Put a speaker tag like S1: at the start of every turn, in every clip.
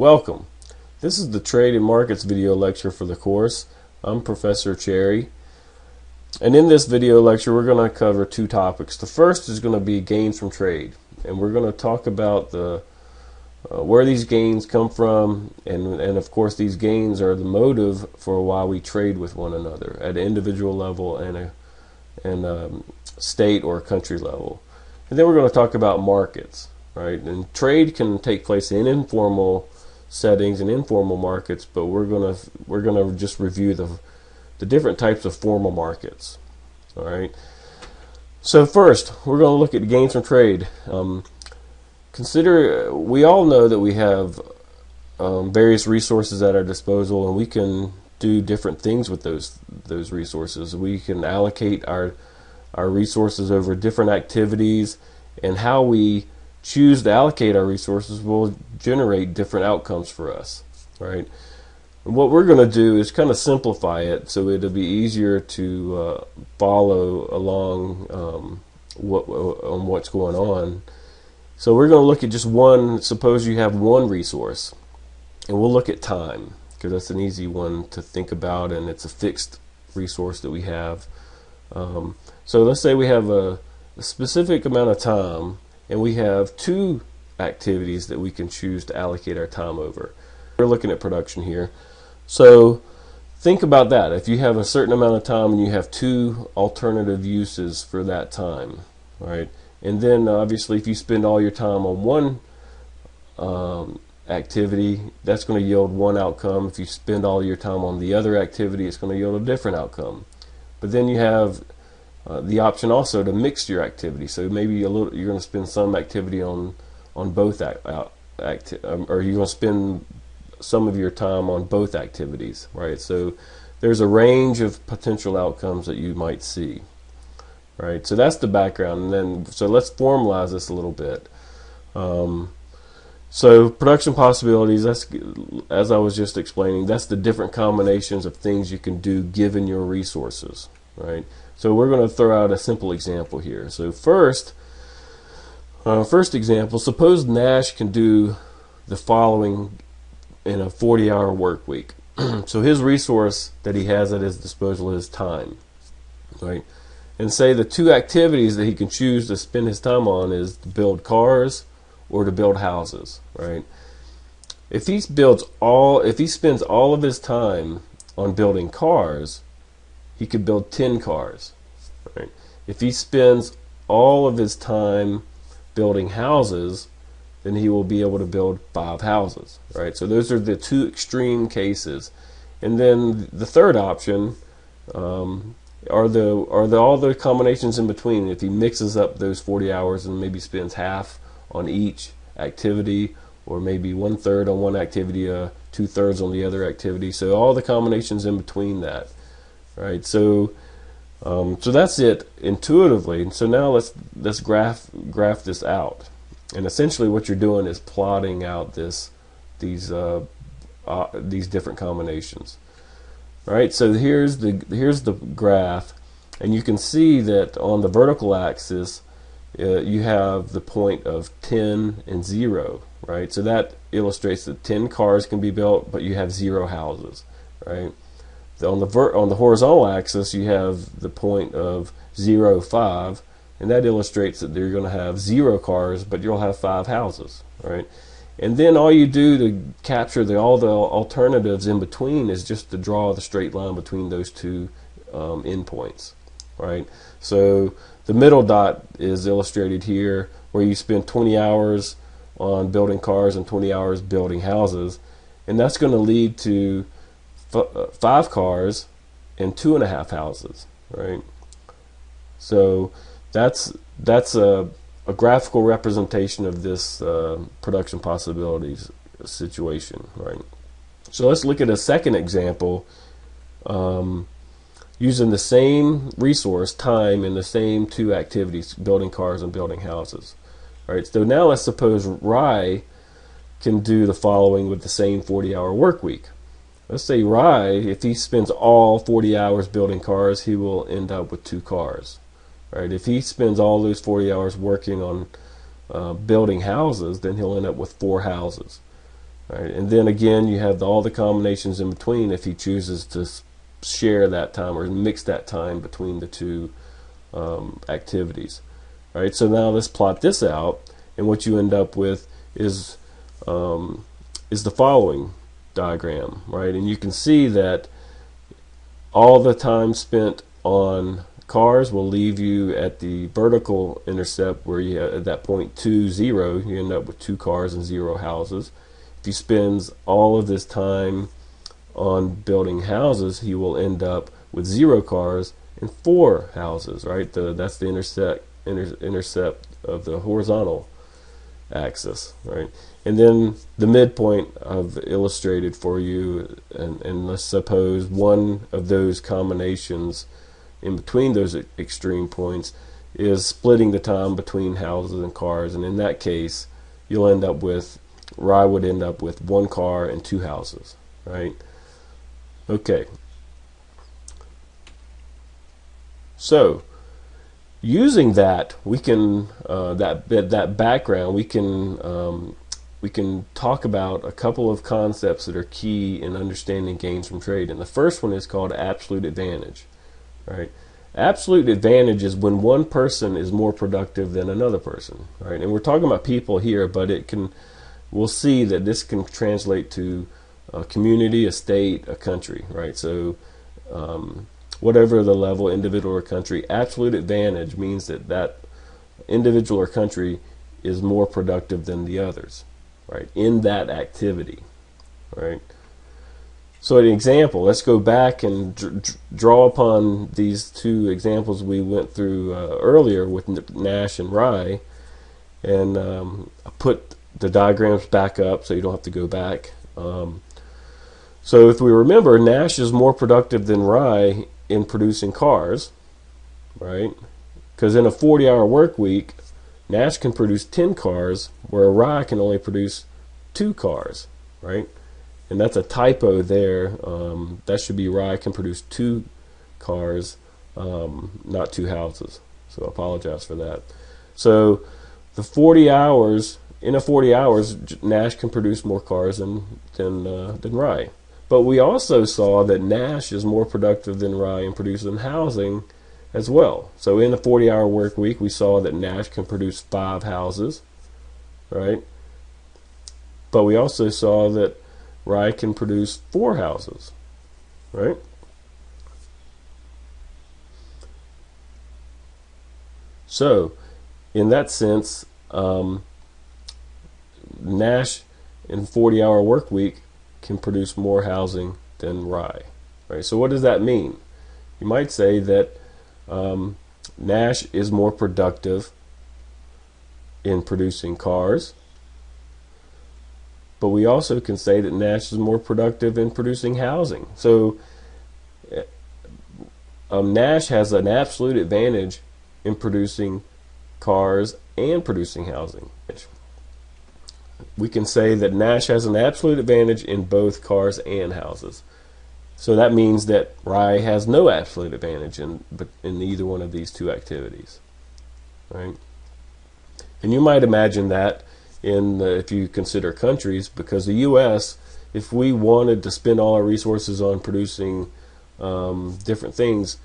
S1: Welcome. This is the Trade and Markets video lecture for the course. I'm Professor Cherry. And in this video lecture we're going to cover two topics. The first is going to be gains from trade. And we're going to talk about where these gains come from, and of course these gains are the motive for why we trade with one another at an individual level and a state or country level. And then we're going to talk about markets, right? And trade can take place in informal settings and informal markets, but we're gonna just review the different types of formal markets. All right. So first, we're going to look at gains from trade. We all know that we have various resources at our disposal, and we can do different things with those resources. We can allocate our resources over different activities, and how we choose to allocate our resources will generate different outcomes for us, right? And what we're going to do is kind of simplify it so it'll be easier to follow along on what's going on. So we're going to look at just one. Suppose you have one resource, and we'll look at time, because that's an easy one to think about, and it's a fixed resource that we have. So let's say we have a specific amount of time, and we have two activities that we can choose to allocate our time over. We're looking at production here. So think about that. If you have a certain amount of time and you have two alternative uses for that time, right? And then obviously if you spend all your time on one activity, that's going to yield one outcome. If you spend all your time on the other activity, it's going to yield a different outcome. But then you have the option also to mix your activity. So maybe you're going to spend some activity on both or you're going to spend some of your time on both activities, right? So there's a range of potential outcomes that you might see, right? So that's the background. And then so let's formalize this a little bit. So production possibilities, that's, as I was just explaining, that's the different combinations of things you can do given your resources, right? So we're going to throw out a simple example here. So first example, suppose Nash can do the following in a 40-hour work week. So his resource that he has at his disposal is time, right? And say the two activities that he can choose to spend his time on is to build cars or to build houses, right? If he spends all of his time on building cars, he could build 10 cars, right? If he spends all of his time building houses, then he will be able to build 5 houses, right? So those are the two extreme cases. And then the third option are all the combinations in between. If he mixes up those 40 hours and maybe spends half on each activity, or maybe 1/3 on one activity, 2/3 on the other activity. So all the combinations in between that, right? So that's it intuitively. And so now let's graph this out. And essentially what you're doing is plotting out these different combinations. All right, so here's the graph, and you can see that on the vertical axis you have the point of 10 and 0, right? So that illustrates that 10 cars can be built, but you have 0 houses, right? On the horizontal axis you have the point of 0, 5, and that illustrates that you're going to have 0 cars, but you'll have 5 houses, right? And then all you do to capture all the alternatives in between is just to draw the straight line between those two endpoints, right? So the middle dot is illustrated here, where you spend 20 hours on building cars and 20 hours building houses, and that's going to lead to 5 cars and 2.5 houses, right? So that's a graphical representation of this production possibilities situation, right? So let's look at a second example using the same resource, time, and the same two activities, building cars and building houses. All right, so now let's suppose Rye can do the following with the same 40-hour work week. Let's say Rye, if he spends all 40 hours building cars, he will end up with 2 cars. Right? If he spends all those 40 hours working on building houses, then he'll end up with 4 houses. right? And then again, you have all the combinations in between if he chooses to share that time or mix that time between the two activities, right? So now let's plot this out, and what you end up with is the following diagram, right? And you can see that all the time spent on cars will leave you at the vertical intercept where you have, at that point 2, 0, you end up with 2 cars and 0 houses. If he spends all of this time on building houses, he will end up with 0 cars and 4 houses, right? That's the intercept of the horizontal axis, right? And then the midpoint I've illustrated for you, and let's suppose one of those combinations in between those extreme points is splitting the time between houses and cars, and in that case you'll end up with, Rye would end up with 1 car and 2 houses, right? Okay, so using that, we can that background, we can talk about a couple of concepts that are key in understanding gains from trade. And the first one is called absolute advantage, right? Absolute advantage is when one person is more productive than another person, right? And we're talking about people here, but we'll see that this can translate to a community, a state, a country, right? So whatever the level, individual or country, absolute advantage means that that individual or country is more productive than the others, right, in that activity, right? So an example, let's go back and draw upon these 2 examples we went through earlier with Nash and Rye, and I put the diagrams back up so you don't have to go back. So if we remember, Nash is more productive than Rye in producing cars, right? Because in a 40-hour work week, Nash can produce 10 cars, where Rye can only produce 2 cars, right? And that's a typo there. That should be Rye can produce 2 cars, not 2 houses. So I apologize for that. So the 40 hours, in a 40 hours, Nash can produce more cars than Rye. But we also saw that Nash is more productive than Rye in producing housing as well. So in a 40-hour work week, we saw that Nash can produce 5 houses, right? But we also saw that Rye can produce 4 houses, right? So in that sense, Nash in 40-hour work week can produce more housing than Rye, right? So what does that mean? You might say that Nash is more productive in producing cars, but we also can say that Nash is more productive in producing housing. So Nash has an absolute advantage in producing cars and producing housing. We can say that Nash has an absolute advantage in both cars and houses. So that means that Rye has no absolute advantage in either one of these 2 activities, right? And you might imagine that if you consider countries, because the U.S., if we wanted to spend all our resources on producing different things,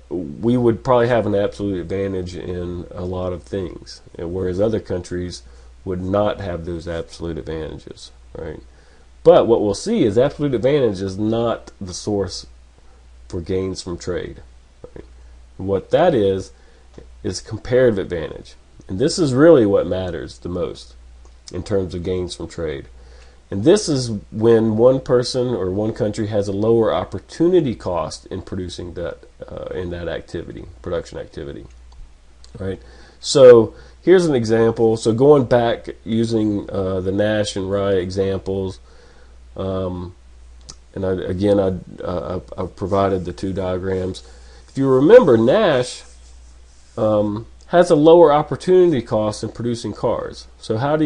S1: we would probably have an absolute advantage in a lot of things, whereas other countries would not have those absolute advantages, right? But what we'll see is absolute advantage is not the source for gains from trade, right? What that is comparative advantage. And this is really what matters the most in terms of gains from trade. And this is when one person or one country has a lower opportunity cost in producing that in that activity, production activity, right? So here's an example. So going back using the Nash and Rye examples, and I've provided the 2 diagrams. If you remember, Nash has a lower opportunity cost in producing cars. So how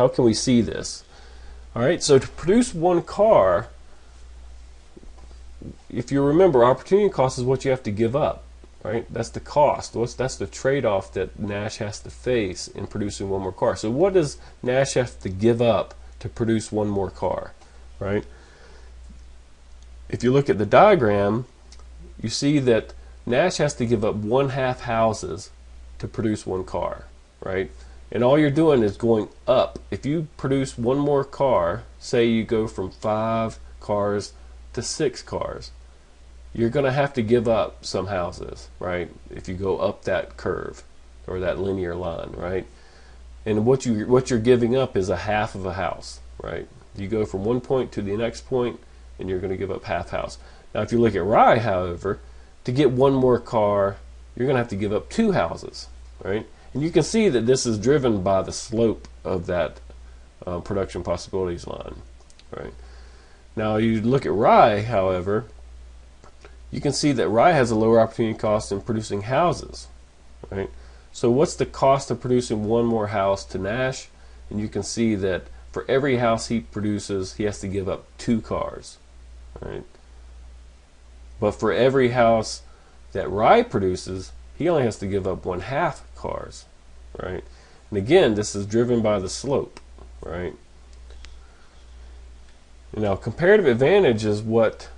S1: can we see this? All right. So to produce 1 car, if you remember, opportunity cost is what you have to give up. right? That's the cost. That's the trade-off that Nash has to face in producing one more car. So what does Nash have to give up to produce one more car, right? If you look at the diagram, you see that Nash has to give up 1/2 houses to produce one car, right? And all you're doing is going up. If you produce one more car, say you go from 5 cars to 6 cars, you're going to have to give up some houses, right? If you go up that curve or that linear line, right? And what you're giving up is 1/2 of a house, right? You go from one point to the next point, and you're going to give up 1/2 house. Now, if you look at Rye, however, to get one more car, you're going to have to give up 2 houses, right? And you can see that this is driven by the slope of that production possibilities line, right? Now, you look at Rye, however, you can see that Rye has a lower opportunity cost in producing houses, right? So what's the cost of producing one more house to Nash? And you can see that for every house he produces, he has to give up 2 cars, right? But for every house that Rye produces, he only has to give up 1/2 cars, right? And again, this is driven by the slope, right? Now, comparative advantage is what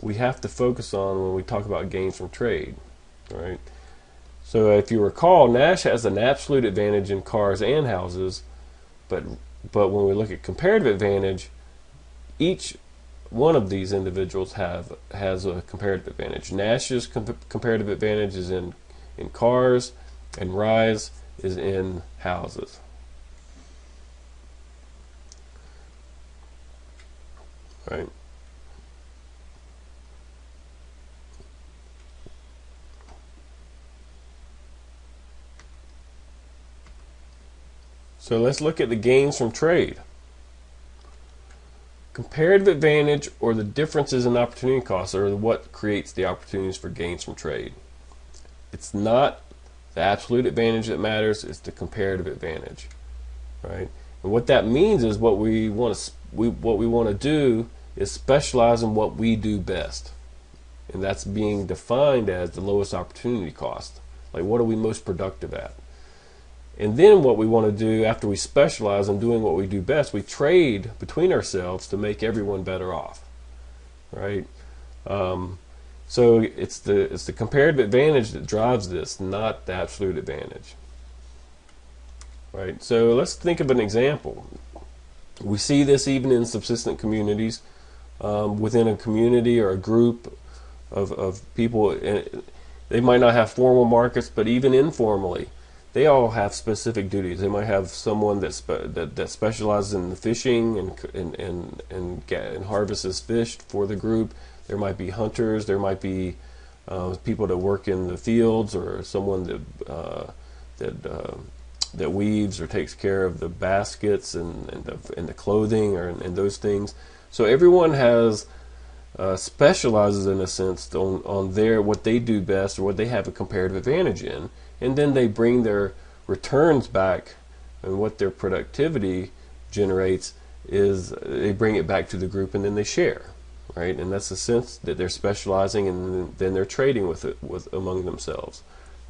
S1: we have to focus on when we talk about gains from trade, right? So if you recall, Nash has an absolute advantage in cars and houses, but when we look at comparative advantage, each one of these individuals has a comparative advantage. Nash's comparative advantage is in cars, and Rye's is in houses. Right. So let's look at the gains from trade. Comparative advantage, or the differences in opportunity costs, are what creates the opportunities for gains from trade. It's not the absolute advantage that matters, it's the comparative advantage, right? And what that means is what we want to do is specialize in what we do best, and that's being defined as the lowest opportunity cost. Like, what are we most productive at? And then what we want to do after we specialize in doing what we do best, we trade between ourselves to make everyone better off, right? So it's the comparative advantage that drives this, not the absolute advantage, right? So let's think of an example. We see this even in subsistent communities. Within a community or a group of people, they might not have formal markets, but even informally, they all have specific duties. They might have someone that specializes in the fishing and harvests fish for the group. There might be hunters. There might be people that work in the fields, or someone that weaves or takes care of the baskets and the clothing and those things. So everyone has specializes in a sense on what they do best, or what they have a comparative advantage in. And then they bring their returns back, and what their productivity generates is they bring it back to the group, and then they share, right? And that's the sense that they're specializing, and then they're trading with among themselves,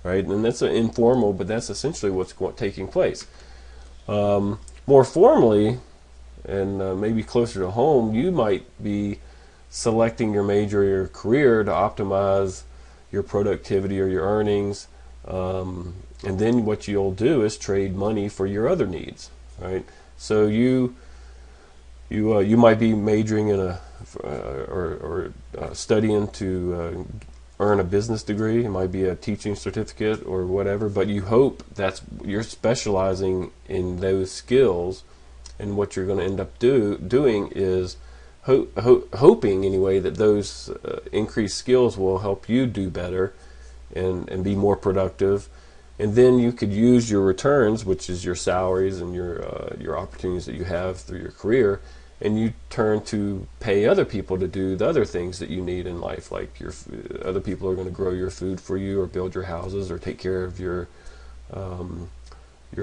S1: right? And that's informal, but that's essentially what's taking place. More formally, and maybe closer to home, you might be selecting your major or your career to optimize your productivity or your earnings. And then what you'll do is trade money for your other needs, right? So you might be majoring in or studying to earn a business degree. It might be a teaching certificate or whatever, but you hope you're specializing in those skills, and what you're going to end up doing is hoping anyway that those increased skills will help you do better and be more productive. And then you could use your returns, which is your salaries and your opportunities that you have through your career, and you turn to pay other people to do the other things that you need in life, like other people are going to grow your food for you, or build your houses, or take care of your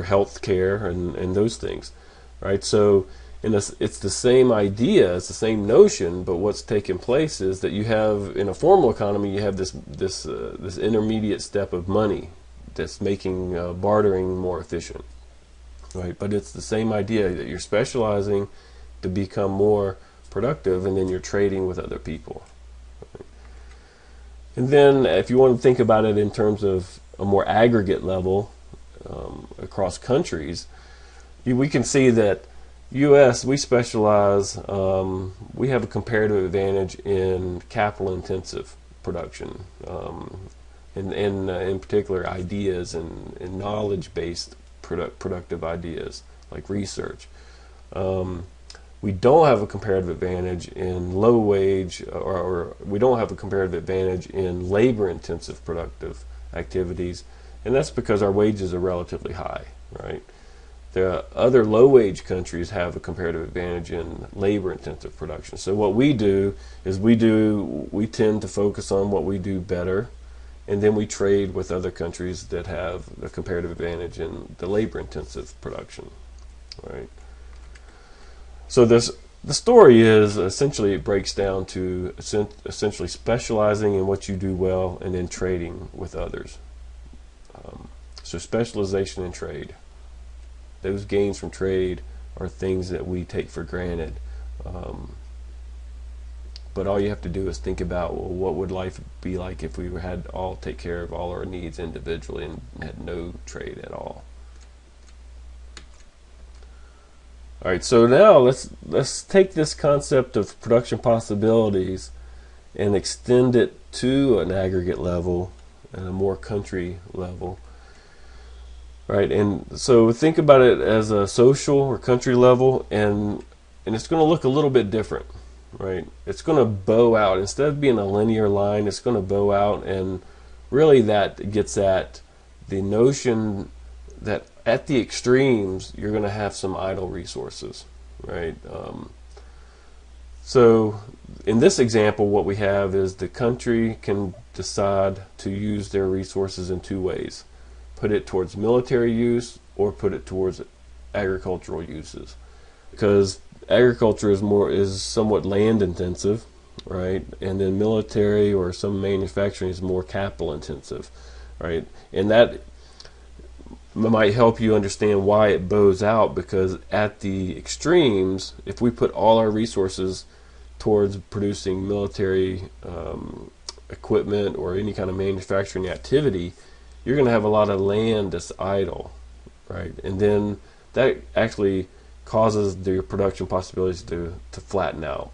S1: health care and those things, right? So And it's the same idea, it's the same notion, but what's taking place is that you have, in a formal economy, you have this intermediate step of money that's making bartering more efficient, right? But it's the same idea that you're specializing to become more productive, and then you're trading with other people. Right? And then, if you want to think about it in terms of a more aggregate level across countries, we can see that U.S. we specialize. We have a comparative advantage in capital-intensive production, and in particular ideas and knowledge-based productive ideas like research. We don't have a comparative advantage in low-wage, or we don't have a comparative advantage in labor-intensive productive activities, and that's because our wages are relatively high, right? The other low-wage countries have a comparative advantage in labor-intensive production. So what we do is we tend to focus on what we do better, and then we trade with other countries that have a comparative advantage in the labor-intensive production, right? So the story is essentially, it breaks down to essentially specializing in what you do well and then trading with others. So specialization in trade. Those gains from trade are things that we take for granted. But all you have to do is think about, well, what would life be like if we had all take care of all our needs individually and had no trade at all. All right, so now let's take this concept of production possibilities and extend it to an aggregate level and a more country level. Right, and so think about it as a social or country level, and it's going to look a little bit different, right? It's going to bow out. Instead of being a linear line, it's going to bow out, and really that gets at the notion that at the extremes, you're going to have some idle resources, right? So in this example, what we have is the country can decide to use their resources in two ways. Put it towards military use or put it towards agricultural uses, because agriculture is somewhat land intensive, right? And then military or some manufacturing is more capital intensive, right? And that might help you understand why it bows out, because at the extremes, if we put all our resources towards producing military equipment or any kind of manufacturing activity, you're going to have a lot of land that's idle, right? And then that actually causes your production possibilities to flatten out,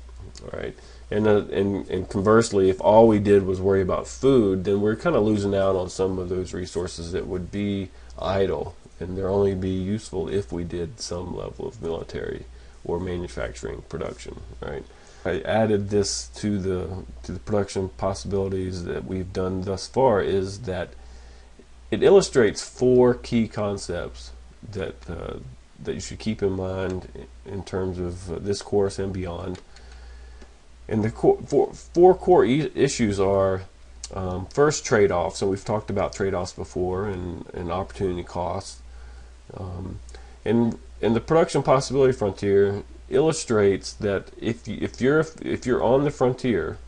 S1: right? And conversely, if all we did was worry about food, then we're kind of losing out on some of those resources that would be idle, and they'll only be useful if we did some level of military or manufacturing production, right? I added this to the production possibilities that we've done thus far, is that it illustrates four key concepts that you should keep in mind in terms of this course and beyond. And the four core issues are, first, trade-offs. So we've talked about trade-offs before, and opportunity costs. And the production possibility frontier illustrates that if you're on the frontier,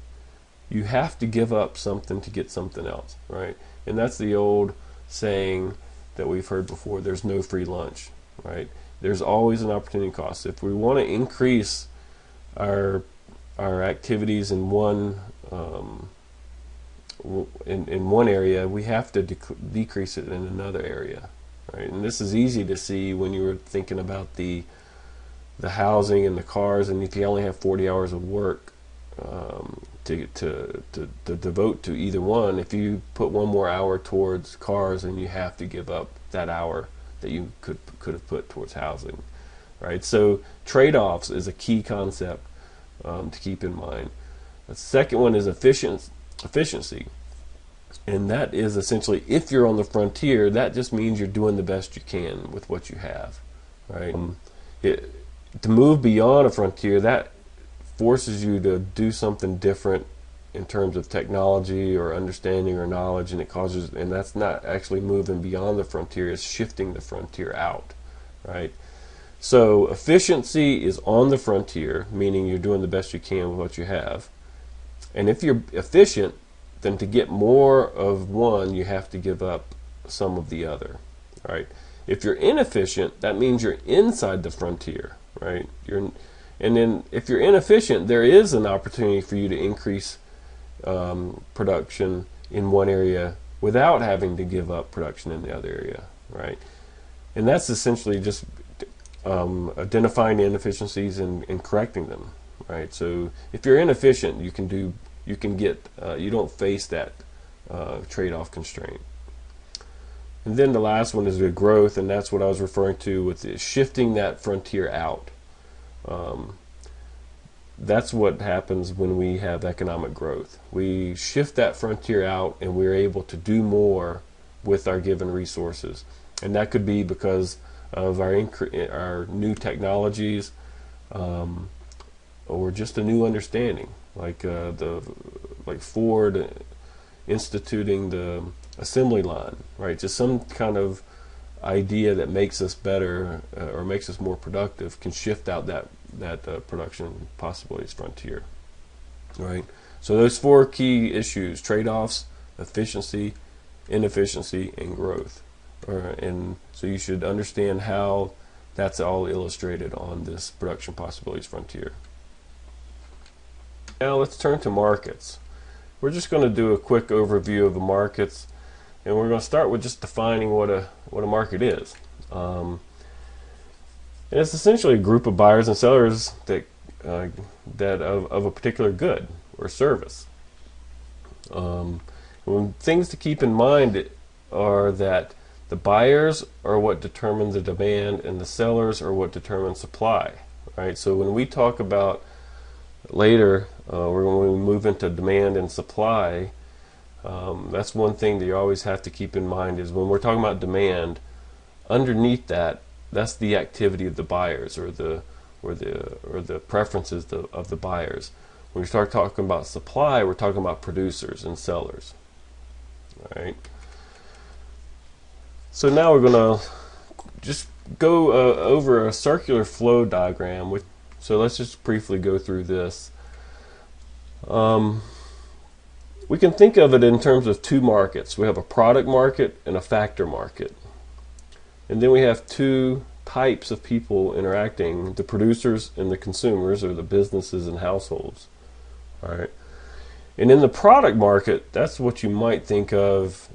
S1: you have to give up something to get something else, right? And that's the old saying that we've heard before: there's no free lunch, right? There's always an opportunity cost. If we want to increase our activities in one area, we have to decrease it in another area, right? And this is easy to see when you were thinking about the housing and the cars, and if you only have 40 hours of work to devote to either one, if you put one more hour towards cars, then you have to give up that hour that you could have put towards housing, right? So trade-offs is a key concept to keep in mind. The second one is efficiency, and that is essentially, if you're on the frontier, that just means you're doing the best you can with what you have, right? To move beyond a frontier, that forces you to do something different in terms of technology or understanding or knowledge, and that's not actually moving beyond the frontier, it's shifting the frontier out, right? So efficiency is on the frontier, meaning you're doing the best you can with what you have. And if you're efficient, then to get more of one, you have to give up some of the other, right? If you're inefficient, that means you're inside the frontier, right? And then if you're inefficient, there is an opportunity for you to increase production in one area without having to give up production in the other area, right? And that's essentially just identifying the inefficiencies and correcting them, right? So if you're inefficient, you don't face that trade-off constraint. And then the last one is the growth, and that's what I was referring to with the shifting that frontier out. That's what happens when we have economic growth. We shift that frontier out, and we're able to do more with our given resources. And that could be because of our new technologies, or just a new understanding, like Ford instituting the assembly line, right? Just some kind of idea that makes us better or makes us more productive can shift out that production possibilities frontier, right? So those four key issues: trade-offs, efficiency, inefficiency, and growth. And so you should understand how that's all illustrated on this production possibilities frontier. Now let's turn to markets. We're just going to do a quick overview of the markets, and we're going to start with just defining what a market is. And it's essentially a group of buyers and sellers that of a particular good or service. Things to keep in mind are that the buyers are what determine the demand, and the sellers are what determine supply. Right. So when we talk about later, when we move into demand and supply, that's one thing that you always have to keep in mind is when we're talking about demand, underneath that's the activity of the buyers or the preferences of the buyers. When we start talking about supply, we're talking about producers and sellers. All right. So now we're going to just go over a circular flow diagram. So let's just briefly go through this. We can think of it in terms of two markets. We have a product market and a factor market. And then we have two types of people interacting: the producers and the consumers, or the businesses and households. All right. And in the product market, that's what you might think of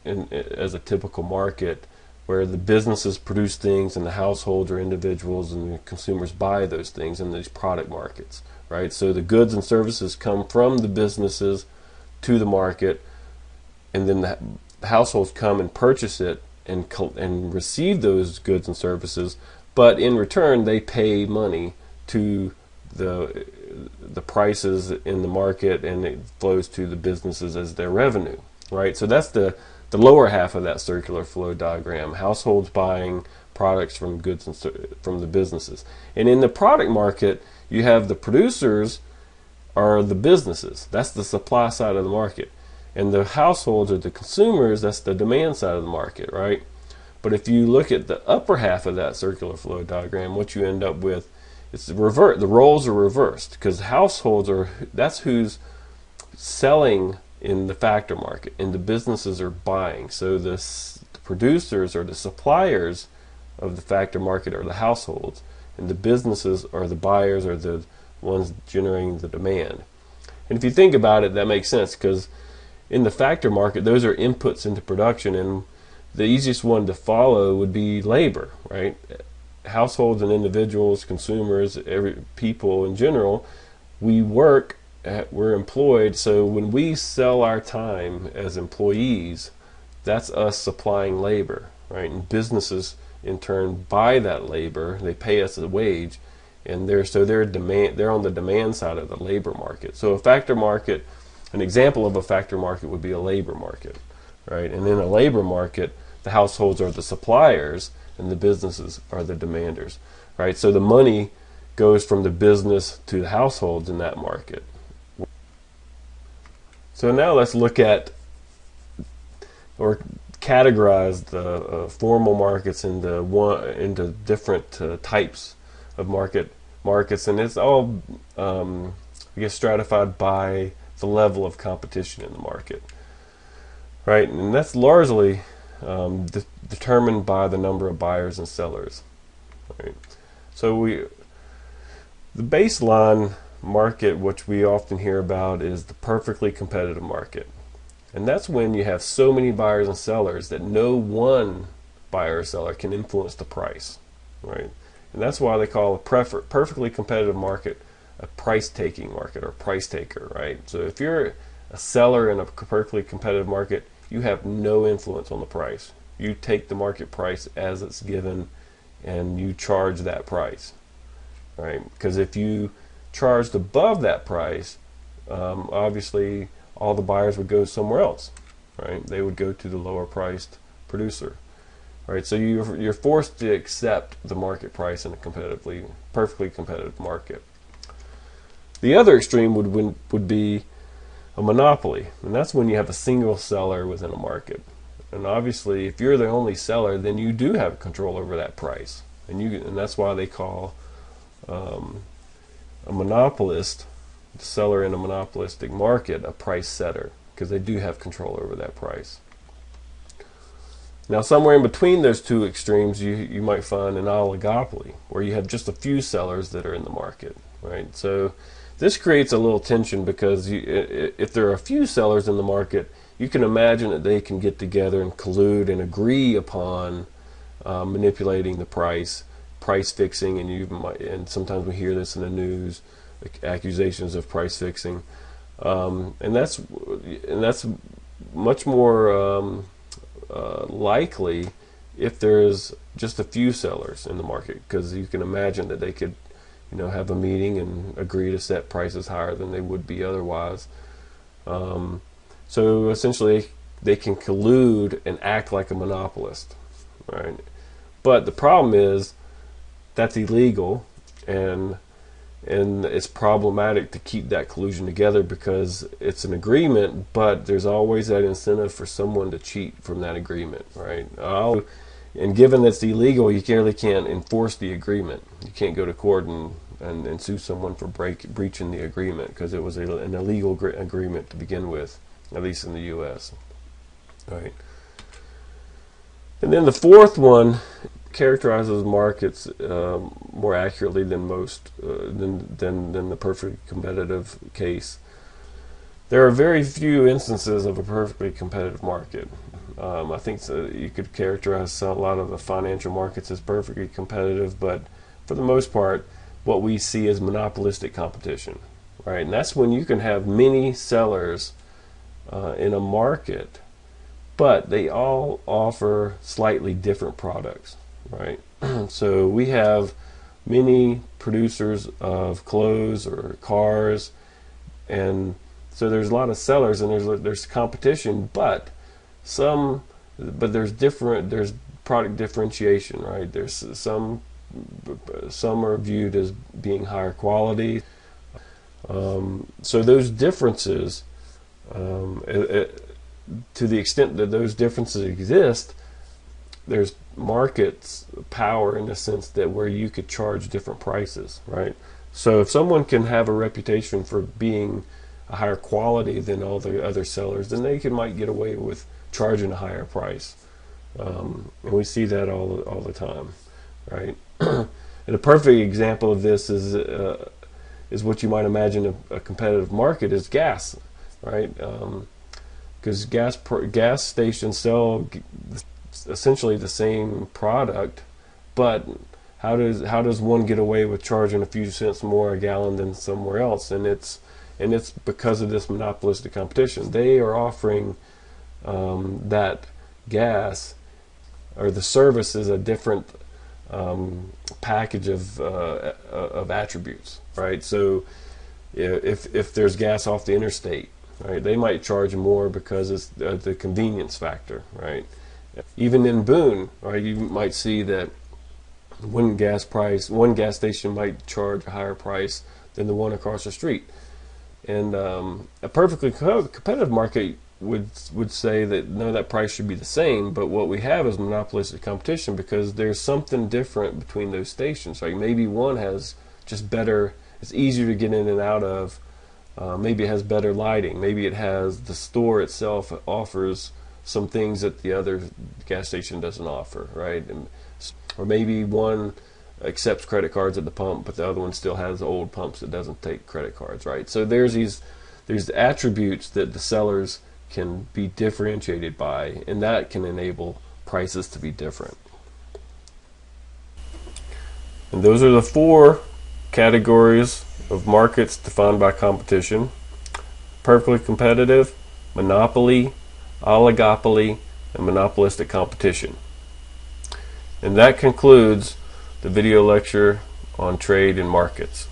S1: as a typical market, where the businesses produce things and the households or individuals and the consumers buy those things in these product markets, right? So the goods and services come from the businesses to the market, and then the households come and purchase it and receive those goods and services, but in return they pay money to the prices in the market, and it flows to the businesses as their revenue, right? So that's the lower half of that circular flow diagram: households buying products from goods and from the businesses. And in the product market, you have the producers are the businesses. That's the supply side of the market. And the households or the consumers, that's the demand side of the market, right? But if you look at the upper half of that circular flow diagram, what you end up with is the roles are reversed, because households that's who's selling in the factor market, and the businesses are buying. So the producers or the suppliers of the factor market are the households, and the businesses are the buyers or the ones generating the demand. And if you think about it, that makes sense, because in the factor market, those are inputs into production, and the easiest one to follow would be labor, right? Households and individuals, consumers, people in general, we're employed. So when we sell our time as employees, that's us supplying labor, right? And businesses in turn buy that labor. They pay us a wage, and they're on the demand side of the labor market. So a factor market, an example of a factor market would be a labor market, right? And in a labor market, the households are the suppliers and the businesses are the demanders, right? So the money goes from the business to the households in that market. So now let's look at or categorize the formal markets into different types of markets, and it's all I guess stratified by the level of competition in the market, right? And that's largely determined by the number of buyers and sellers, right? So the baseline market, which we often hear about, is the perfectly competitive market. And that's when you have so many buyers and sellers that no one buyer or seller can influence the price, right? And that's why they call a perfectly competitive market a price-taking market, or price taker, right? So if you're a seller in a perfectly competitive market, you have no influence on the price. You take the market price as it's given, and you charge that price, right? Because if you charged above that price, obviously all the buyers would go somewhere else, right? They would go to the lower priced producer, right? So you're forced to accept the market price in a perfectly competitive market. The other extreme would be a monopoly, and that's when you have a single seller within a market. And obviously, if you're the only seller, then you do have control over that price, and that's why they call a monopolist, the seller in a monopolistic market, a price setter, because they do have control over that price. Now, somewhere in between those two extremes, you might find an oligopoly, where you have just a few sellers that are in the market, right? So this creates a little tension, because if there are a few sellers in the market, you can imagine that they can get together and collude and agree upon manipulating the price fixing, and sometimes we hear this in the news, accusations of price fixing, and that's much more likely if there's just a few sellers in the market, because you can imagine that they could have a meeting and agree to set prices higher than they would be otherwise. So essentially, they can collude and act like a monopolist, right? But the problem is that's illegal, and it's problematic to keep that collusion together, because it's an agreement, but there's always that incentive for someone to cheat from that agreement, right? And given that's illegal, you really can't enforce the agreement. You can't go to court and sue someone for breaching the agreement, because it was an illegal agreement to begin with, at least in the U.S. Right. And then the fourth one characterizes markets more accurately than most than the perfectly competitive case. There are very few instances of a perfectly competitive market. I think you could characterize a lot of the financial markets as perfectly competitive, but for the most part, what we see is monopolistic competition, right? And that's when you can have many sellers in a market, but they all offer slightly different products, right? So we have many producers of clothes or cars, and so there's a lot of sellers, and there's competition, but there's product differentiation, right? There's some are viewed as being higher quality. So those differences, to the extent that those differences exist, there's markets power in the sense that where you could charge different prices, right? So if someone can have a reputation for being a higher quality than all the other sellers, then they might get away with charging a higher price, and we see that all the time, right? And a perfect example of this is what you might imagine a competitive market is gas, right? Because gas stations sell essentially the same product, but how does one get away with charging a few cents more a gallon than somewhere else? And it's because of this monopolistic competition. They are offering that gas or the service is a different package of attributes, right? So if there's gas off the interstate, right, they might charge more because it's the convenience factor, right? Even in Boone, right, you might see that one gas station might charge a higher price than the one across the street. And a perfectly competitive market, would say that no, that price should be the same, but what we have is monopolistic competition because there's something different between those stations. Like maybe one has just better, it's easier to get in and out of. Maybe it has better lighting. Maybe it has, the store itself offers some things that the other gas station doesn't offer, right? Or maybe one accepts credit cards at the pump, but the other one still has old pumps that doesn't take credit cards, right? So there's attributes that the sellers can be differentiated by, and that can enable prices to be different. And those are the 4 categories of markets defined by competition: perfectly competitive, monopoly, oligopoly, and monopolistic competition. And that concludes the video lecture on trade and markets.